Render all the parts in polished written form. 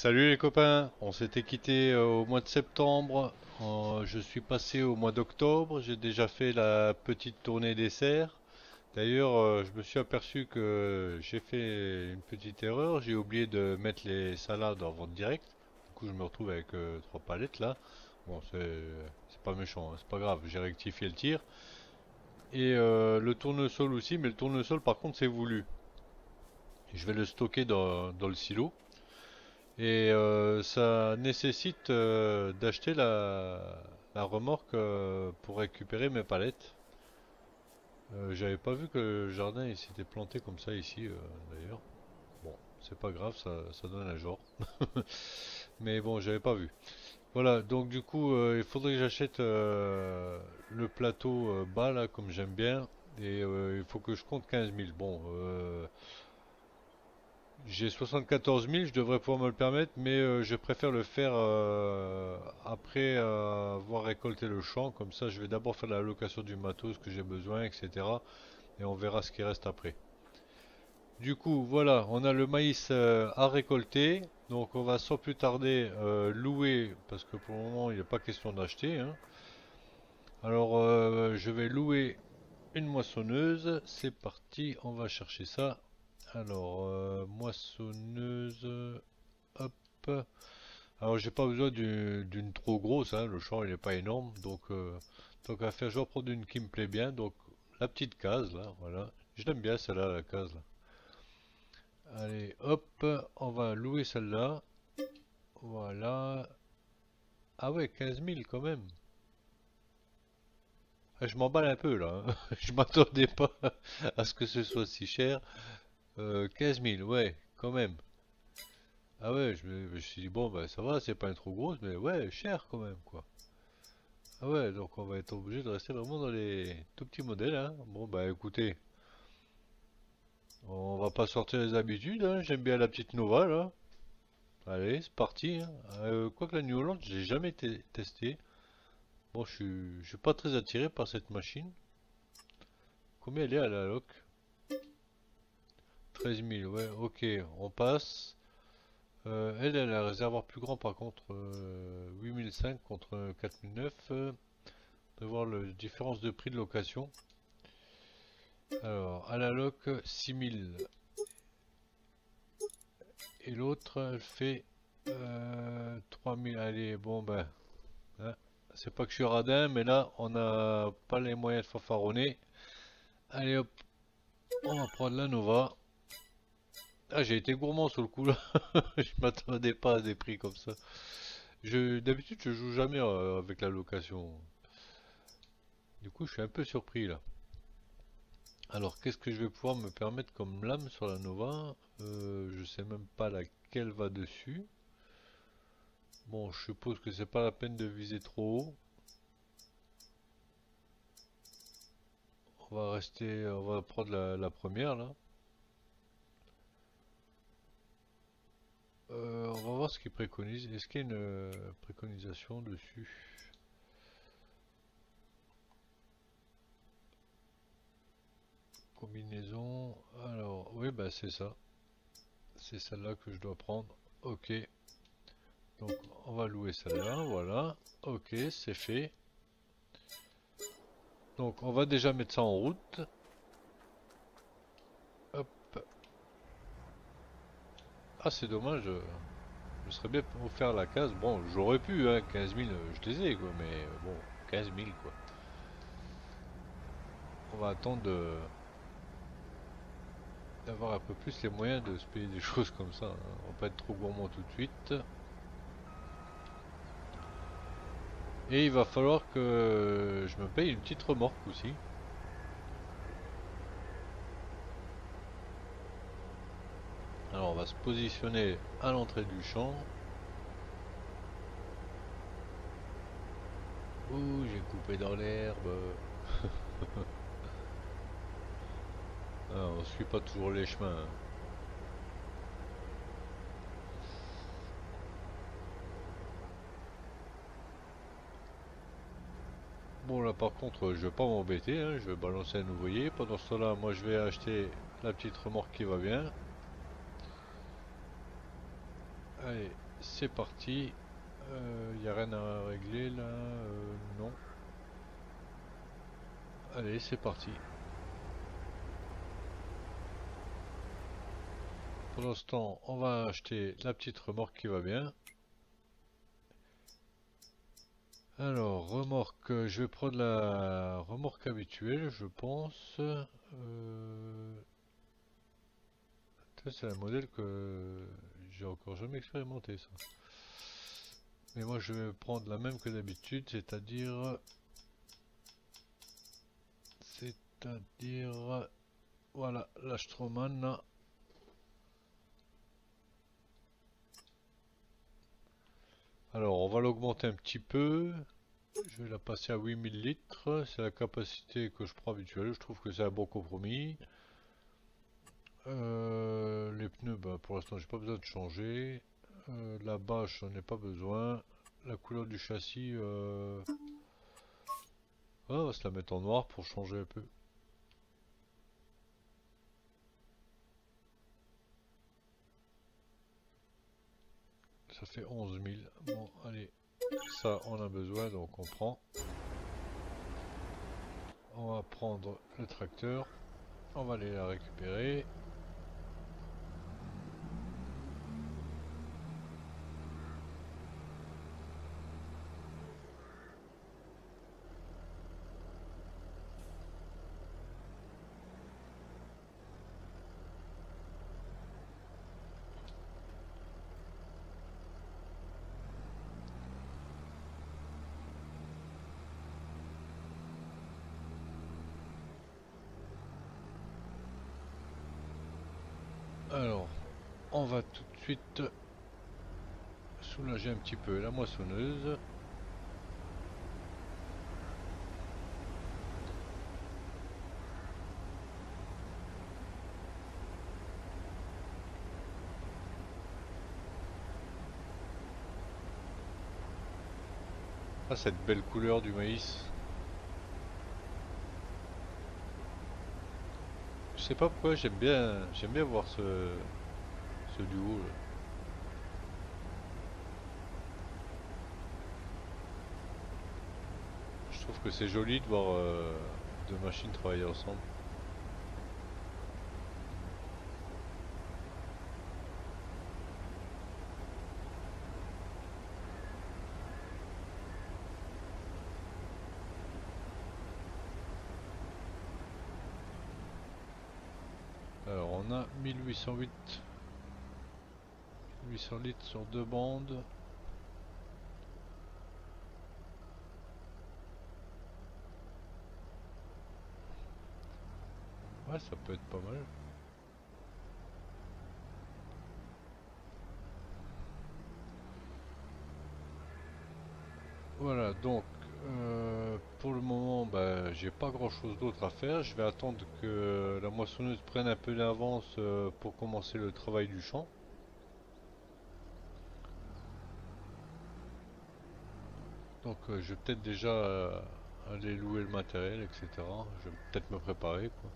Salut les copains, on s'était quitté au mois de septembre. Je suis passé au mois d'octobre, j'ai déjà fait la petite tournée dessert. D'ailleurs, je me suis aperçu que j'ai fait une petite erreur, j'ai oublié de mettre les salades en vente directe. Du coup, je me retrouve avec trois palettes là. Bon, c'est pas méchant, hein, c'est pas grave, j'ai rectifié le tir. Et le tournesol aussi, mais le tournesol par contre c'est voulu. Je vais le stocker dans le silo. Et ça nécessite d'acheter la remorque pour récupérer mes palettes. J'avais pas vu que le jardin il s'était planté comme ça ici d'ailleurs. Bon, c'est pas grave, ça donne un genre. Mais bon, j'avais pas vu. Voilà, donc du coup, il faudrait que j'achète le plateau bas là, comme j'aime bien. Et il faut que je compte 15 000. Bon, j'ai 74 000, je devrais pouvoir me le permettre, mais je préfère le faire après avoir récolté le champ. Comme ça, je vais d'abord faire la location du matos que j'ai besoin, etc. Et on verra ce qui reste après. Du coup, voilà, on a le maïs à récolter. Donc, on va sans plus tarder louer, parce que pour le moment, il n'est pas question d'acheter, hein. Alors, je vais louer une moissonneuse. C'est parti, on va chercher ça. Alors, moissonneuse. Hop. Alors j'ai pas besoin d'une trop grosse, hein, le champ il est pas énorme, donc tant qu'à faire, je vais prendre une qui me plaît bien, donc la petite case là, voilà. Je l'aime bien celle-là, la case là. Allez, hop, on va louer celle-là. Voilà. Ah ouais, 15 000 quand même. Ah, je m'emballe un peu là, hein. Je m'attendais pas à ce que ce soit si cher. 15 000, ouais, quand même. Ah ouais, je me suis dit, bon, bah ça va, c'est pas une trop grosse, mais ouais, cher quand même, quoi. Ah ouais, donc on va être obligé de rester vraiment dans les tout petits modèles, hein. Bon, bah écoutez, on va pas sortir les habitudes, hein. J'aime bien la petite Nova, là. Allez, c'est parti, hein. Quoique la New Holland, j'ai jamais testé. Bon, je suis pas très attiré par cette machine. Combien elle est à la loc? 13 000, ouais, ok, on passe. Elle a un réservoir plus grand par contre, 8 500 contre 4 900. De voir la différence de prix de location. Alors, à la loc, 6 000. Et l'autre, elle fait 3 000. Allez, bon ben, hein, c'est pas que je suis radin, mais là, on n'a pas les moyens de fanfaronner. Allez hop, on va prendre la Nova. Ah, j'ai été gourmand sur le coup là. Je m'attendais pas à des prix comme ça. D'habitude, je joue jamais avec la location. Du coup, je suis un peu surpris là. Alors, qu'est-ce que je vais pouvoir me permettre comme lame sur la Nova? Je sais même pas laquelle va dessus. Bon, je suppose que c'est pas la peine de viser trop haut. On va prendre la première là. On va voir ce qu'il préconise. Est-ce qu'il y a une préconisation dessus? Combinaison. Alors, oui, bah c'est ça. C'est celle-là que je dois prendre. Ok. Donc, on va louer celle-là. Voilà. Ok, c'est fait. Donc, on va déjà mettre ça en route. Hop. Ah, c'est dommage. Je serais bien pour faire la case. Bon, j'aurais pu, hein, 15 000, je les ai, quoi. Mais bon, 15 000, quoi. On va attendre d'avoir un peu plus les moyens de se payer des choses comme ça, hein. On va pas être trop gourmand tout de suite. Et il va falloir que je me paye une petite remorque aussi. Alors on va se positionner à l'entrée du champ. Ouh, j'ai coupé dans l'herbe. Ah, on suit pas toujours les chemins, hein. Bon là par contre je vais pas m'embêter, hein, je vais balancer un ouvrier. Pendant ce temps-là, moi je vais acheter la petite remorque qui va bien. Allez, c'est parti. Y a rien à régler là, non. Allez, c'est parti. Pour l'instant, on va acheter la petite remorque qui va bien. Alors, remorque, je vais prendre la remorque habituelle, je pense. Ça, c'est un modèle que j'ai encore jamais expérimenté, ça. Mais moi, je vais prendre la même que d'habitude, c'est-à-dire, voilà, la Stroman. Alors, on va l'augmenter un petit peu. Je vais la passer à 8000 litres. C'est la capacité que je prends habituelle. Je trouve que c'est un bon compromis. Les pneus, bah, pour l'instant, j'ai pas besoin de changer. La bâche, j'en ai pas besoin. La couleur du châssis, on va se la mettre en noir pour changer un peu. Ça fait 11 000. Bon, allez, ça on a besoin donc on prend. On va prendre le tracteur. On va aller la récupérer. Alors, on va tout de suite soulager un petit peu la moissonneuse. Ah, cette belle couleur du maïs. Je sais pas pourquoi j'aime bien voir ce duo là. Je trouve que c'est joli de voir deux machines travailler ensemble. Alors on a 1808 800 litres sur deux bandes. Ouais, ça peut être pas mal. Voilà, donc pour le moment, bah, j'ai pas grand chose d'autre à faire. Je vais attendre que la moissonneuse prenne un peu d'avance pour commencer le travail du champ. Donc je vais peut-être déjà aller louer le matériel, etc. Je vais peut-être me préparer, quoi.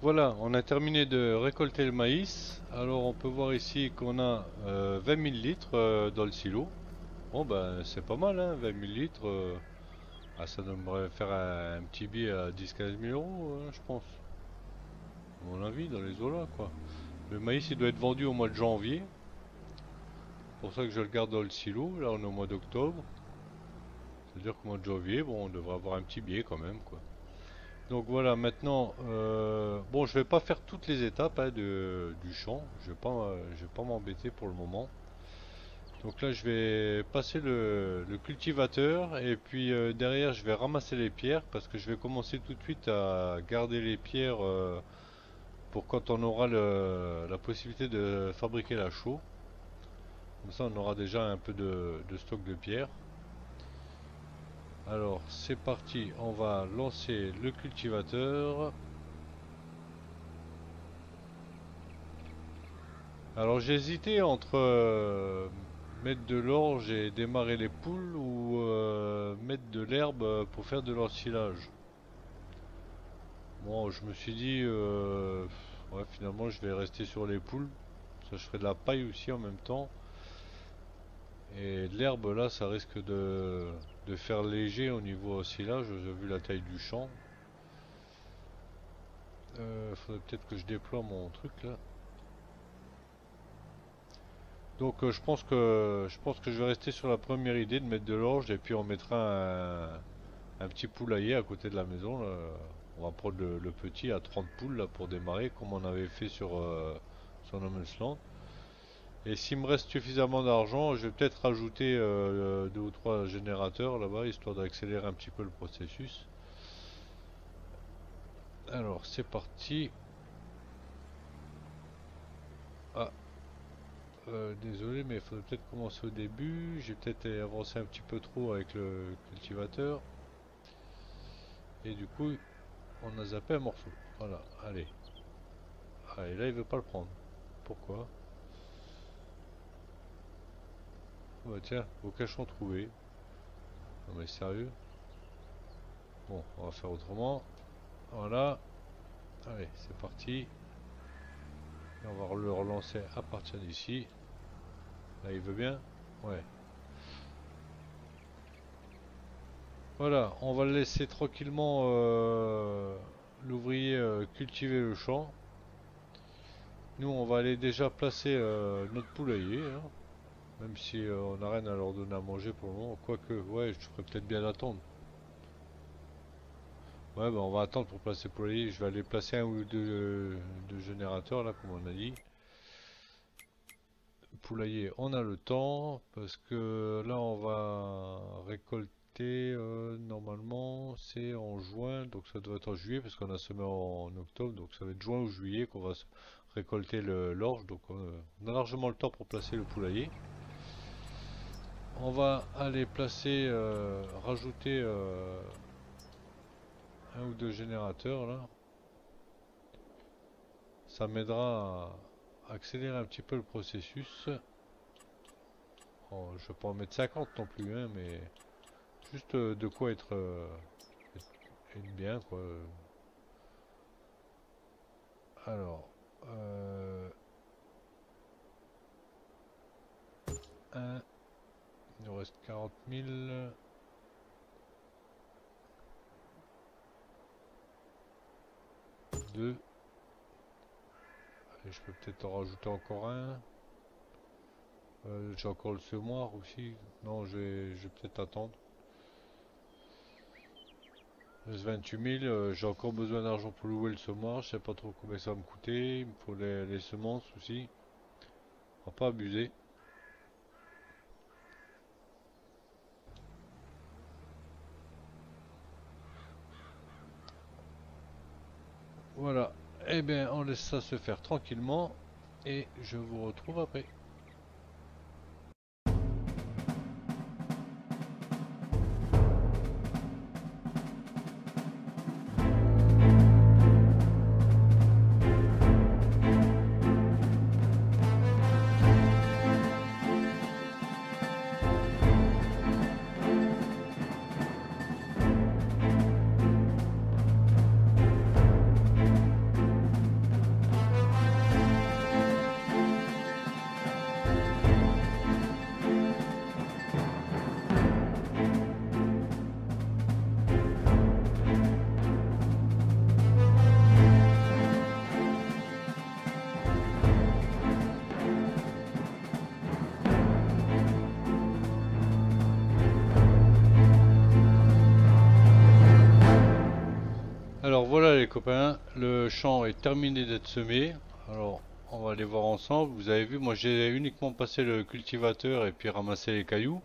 Voilà, on a terminé de récolter le maïs. Alors on peut voir ici qu'on a 20 000 litres dans le silo. Bon ben c'est pas mal hein, 20 000 litres. Ah, ça devrait faire un petit billet à 10-15 000 euros, je pense. À mon avis, dans les eaux là quoi. Le maïs il doit être vendu au mois de janvier. C'est pour ça que je le garde dans le silo. Là on est au mois d'octobre. C'est-à-dire qu'au mois de janvier, bon, on devrait avoir un petit billet quand même quoi. Donc voilà, maintenant, bon, je vais pas faire toutes les étapes hein, du champ. Je vais pas m'embêter pour le moment. Donc là, je vais passer le cultivateur et puis derrière, je vais ramasser les pierres parce que je vais commencer tout de suite à garder les pierres pour quand on aura la possibilité de fabriquer la chaux. Comme ça, on aura déjà un peu de stock de pierres. Alors, c'est parti, on va lancer le cultivateur. Alors j'ai hésité entre mettre de l'orge et démarrer les poules ou mettre de l'herbe pour faire de l'ensilage. Bon, je me suis dit, ouais, finalement je vais rester sur les poules. Ça, je ferai de la paille aussi en même temps. Et de l'herbe là, ça risque de faire léger au niveau ensilage, vu la taille du champ. Faudrait peut-être que je déploie mon truc là. Donc je pense que je vais rester sur la première idée de mettre de l'orge et puis on mettra un petit poulailler à côté de la maison là. On va prendre le petit à 30 poules là pour démarrer comme on avait fait sur No Man's Land. Et s'il me reste suffisamment d'argent, je vais peut-être rajouter 2 ou 3 générateurs là-bas histoire d'accélérer un petit peu le processus. Alors c'est parti. Ah, désolé, mais il faudrait peut-être commencer au début. J'ai peut-être avancé un petit peu trop avec le cultivateur. Et du coup, on a zappé un morceau. Voilà, allez. Ah, et là, il veut pas le prendre. Pourquoi? Bah tiens, au cachon trouvé. Non mais sérieux? Bon, on va faire autrement. Voilà. Allez, c'est parti. Et on va le relancer à partir d'ici. Là, il veut bien? Ouais. Voilà, on va le laisser tranquillement l'ouvrier cultiver le champ. Nous, on va aller déjà placer notre poulailler, hein, même si on n'a rien à leur donner à manger pour le moment. Quoique, ouais, je ferais peut-être bien d'attendre. Ouais, bah on va attendre pour placer le poulailler. Je vais aller placer un ou deux générateurs, là, comme on a dit. Poulailler, on a le temps, parce que là, on va récolter, normalement, c'est en juin, donc ça doit être en juillet, parce qu'on a semé en octobre, donc ça va être juin ou juillet qu'on va récolter l'orge, donc on a largement le temps pour placer le poulailler. On va aller placer, rajouter un ou deux générateurs là. Ça m'aidera à accélérer un petit peu le processus. Oh, je vais pas en mettre 50 non plus, hein, mais juste de quoi être bien quoi. Alors, 1, il nous reste 40 000. 2. Allez, je peux peut-être en rajouter encore un. J'ai encore le semoir aussi. Non, je vais peut-être attendre. Il reste 28 000. J'ai encore besoin d'argent pour louer le semoir. Je sais pas trop combien ça va me coûter. Il me faut les semences aussi. On va pas abuser. Voilà. Eh bien, on laisse ça se faire tranquillement. Et je vous retrouve après. les copains, le champ est terminé d'être semé. Alors, on va aller voir ensemble. Vous avez vu, moi j'ai uniquement passé le cultivateur et puis ramassé les cailloux.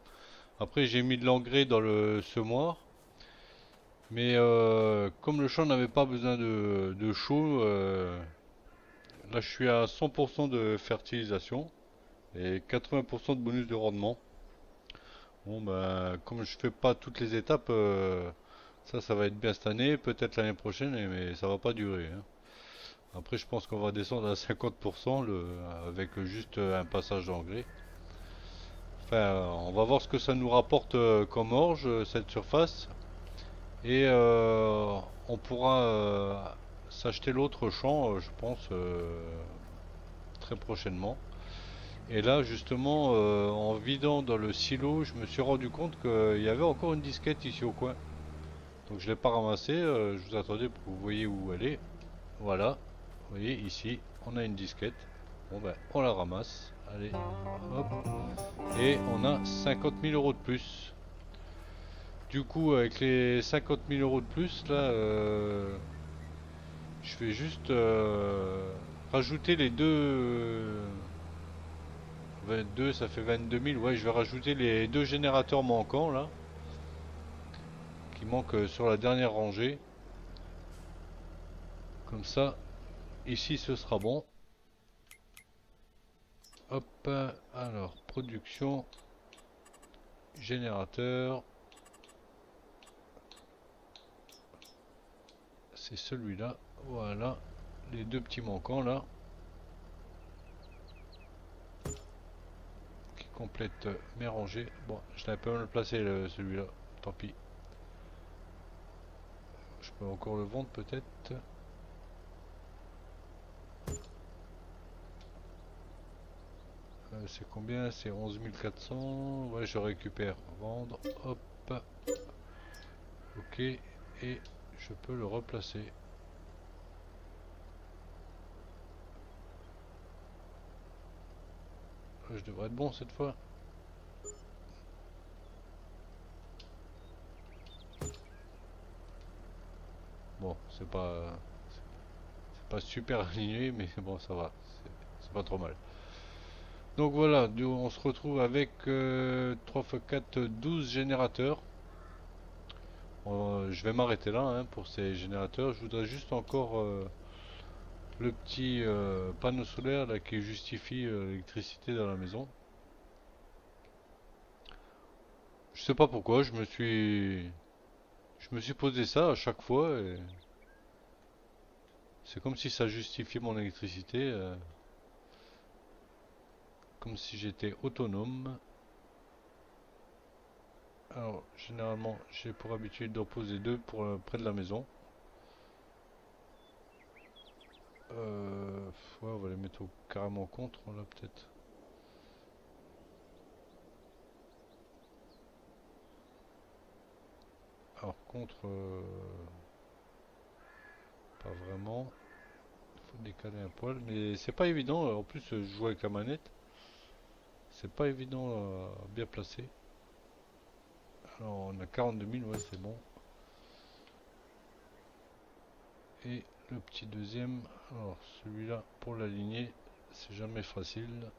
Après, j'ai mis de l'engrais dans le semoir. Mais comme le champ n'avait pas besoin de chaud, là je suis à 100% de fertilisation et 80% de bonus de rendement. Bon, ben, comme je fais pas toutes les étapes, ça va être bien cette année, peut-être l'année prochaine, mais ça va pas durer, hein. Après, je pense qu'on va descendre à 50% avec juste un passage d'engrais. Enfin, on va voir ce que ça nous rapporte comme orge, cette surface. Et on pourra s'acheter l'autre champ, je pense, très prochainement. Et là, justement, en vidant dans le silo, je me suis rendu compte qu'il y avait encore une disquette ici au coin. Donc je ne l'ai pas ramassée, je vous attendais pour que vous voyez où elle est. Voilà, vous voyez ici, on a une disquette. Bon ben, on la ramasse. Allez, hop. Et on a 50 000 euros de plus. Du coup, avec les 50 000 euros de plus, là, je vais juste rajouter les deux. 22, ça fait 22 000. Ouais, je vais rajouter les deux générateurs manquants, là, qui manquent sur la dernière rangée. Comme ça, ici, ce sera bon. Hop, alors, production, générateur. C'est celui-là. Voilà, les deux petits manquants, là, qui complètent mes rangées. Bon, je l'avais pas mal placé, celui-là. Tant pis. Je peux encore le vendre, peut-être. C'est combien? C'est 11 400. Ouais, je récupère. Vendre. Hop. Ok. Et je peux le replacer. Je devrais être bon cette fois. Bon, c'est pas super aligné, mais bon, ça va. C'est pas trop mal. Donc voilà, on se retrouve avec 3 x 4, 12 générateurs. Je vais m'arrêter là, hein, pour ces générateurs. Je voudrais juste encore le petit panneau solaire là, qui justifie l'électricité dans la maison. Je sais pas pourquoi, je me suis posé ça à chaque fois et c'est comme si ça justifiait mon électricité, comme si j'étais autonome. Alors, généralement, j'ai pour habitude d'en poser deux près de la maison. Ouais, on va les mettre carrément contre, là, peut-être. Alors, contre, pas vraiment. Il faut décaler un poil, mais c'est pas évident. En plus, je joue avec la manette. C'est pas évident à bien placer. Alors, on a 42 000, ouais, c'est bon. Et le petit deuxième, alors celui-là, pour l'aligner, c'est jamais facile.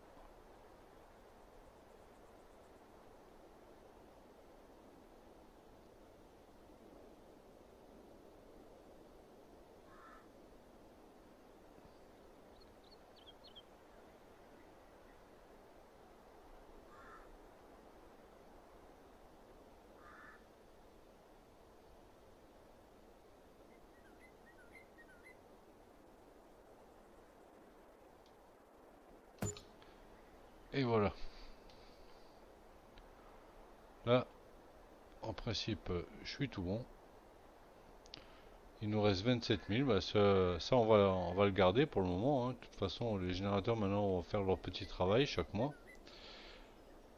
Et voilà. Là, en principe, je suis tout bon. Il nous reste 27 000. Bah, ça, on va le garder pour le moment, hein. De toute façon, les générateurs maintenant vont faire leur petit travail chaque mois.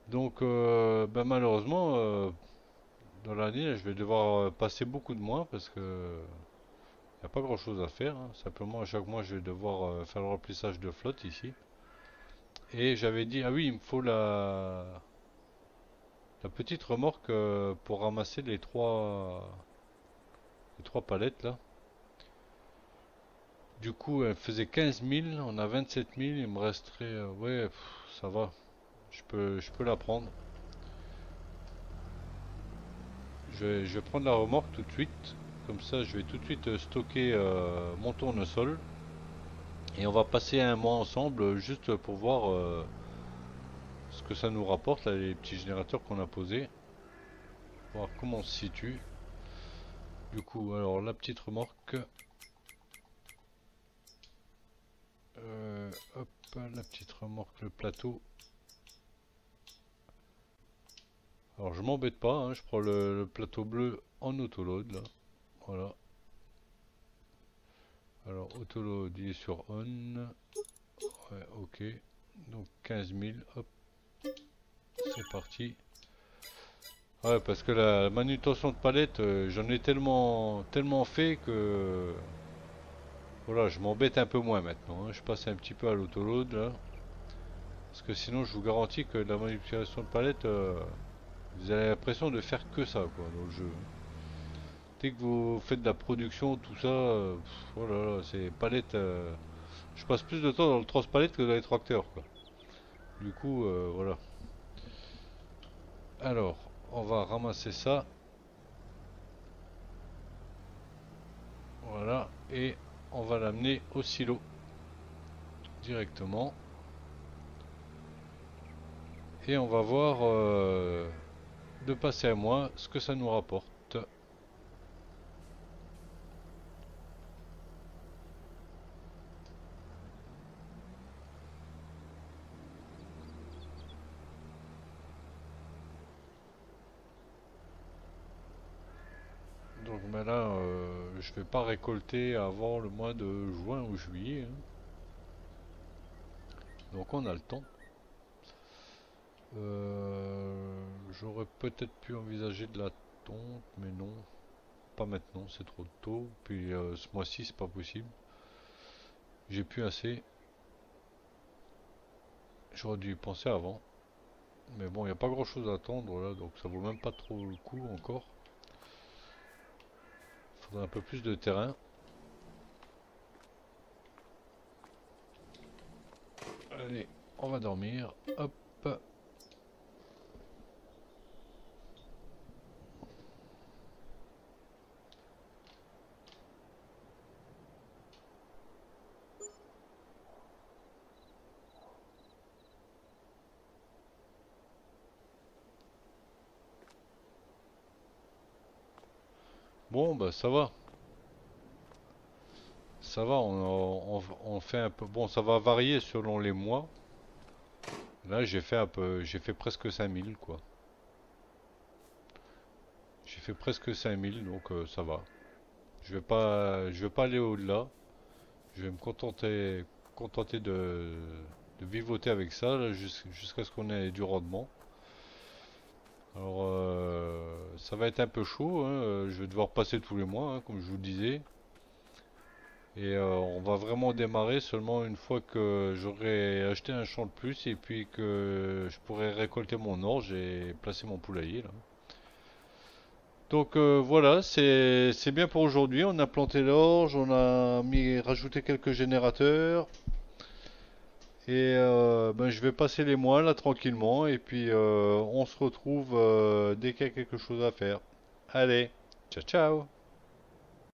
Donc, bah, malheureusement, dans l'année, je vais devoir passer beaucoup de mois parce que il n'y a pas grand chose à faire, hein. Simplement, à chaque mois, je vais devoir faire le remplissage de flotte ici. Et j'avais dit, ah oui, il me faut la petite remorque pour ramasser les trois palettes là. Du coup, elle faisait 15 000, on a 27 000, il me resterait... ouais, ça va, je peux la prendre. Je vais prendre la remorque tout de suite. Comme ça, je vais tout de suite stocker mon tournesol. Et on va passer un mois ensemble juste pour voir ce que ça nous rapporte, là, les petits générateurs qu'on a posés. Voir comment on se situe. Du coup, alors la petite remorque. Hop, la petite remorque, le plateau. Alors je m'embête pas, hein, je prends le plateau bleu en autoload là. Voilà. Alors autoload il est sur on. Ouais, ok. Donc 15 000, hop, c'est parti. Ouais, parce que la manutention de palette, j'en ai tellement fait que voilà, je m'embête un peu moins maintenant, hein. Je passe un petit peu à l'autoload là. Parce que sinon, je vous garantis que la manipulation de palette, vous avez l'impression de faire que ça quoi dans le jeu. Dès que vous faites de la production, tout ça, oh là là, c'est palette. Je passe plus de temps dans le transpalette que dans les tracteurs quoi. Du coup, voilà. Alors, on va ramasser ça. Voilà. Et on va l'amener au silo directement. Et on va voir de passer à moi ce que ça nous rapporte. Donc ben là, je vais pas récolter avant le mois de juin ou juillet, hein. Donc on a le temps. J'aurais peut-être pu envisager de la tonte, mais non, pas maintenant, c'est trop tôt. Puis ce mois-ci, c'est pas possible. J'ai plus assez. J'aurais dû y penser avant. Mais bon, il n'y a pas grand-chose à attendre là, donc ça vaut même pas trop le coup encore. Faudrait un peu plus de terrain. Allez, on va dormir. Hop. Bon, bah ça va. Ça va, on fait un peu. Bon, ça va varier selon les mois. Là, j'ai fait un peu, j'ai fait presque 5 000 quoi. J'ai fait presque 5 000 donc ça va. Je vais pas aller au-delà. Je vais me contenter de vivoter avec ça là, jusqu'à ce qu'on ait du rendement. Alors, ça va être un peu chaud, hein, je vais devoir passer tous les mois, hein, comme je vous le disais. Et on va vraiment démarrer seulement une fois que j'aurai acheté un champ de plus et puis que je pourrai récolter mon orge et placer mon poulailler là. Donc voilà, c'est bien pour aujourd'hui. On a planté l'orge, on a rajouté quelques générateurs et ben, je vais passer les mois là tranquillement et puis on se retrouve dès qu'il y a quelque chose à faire. Allez, ciao ciao.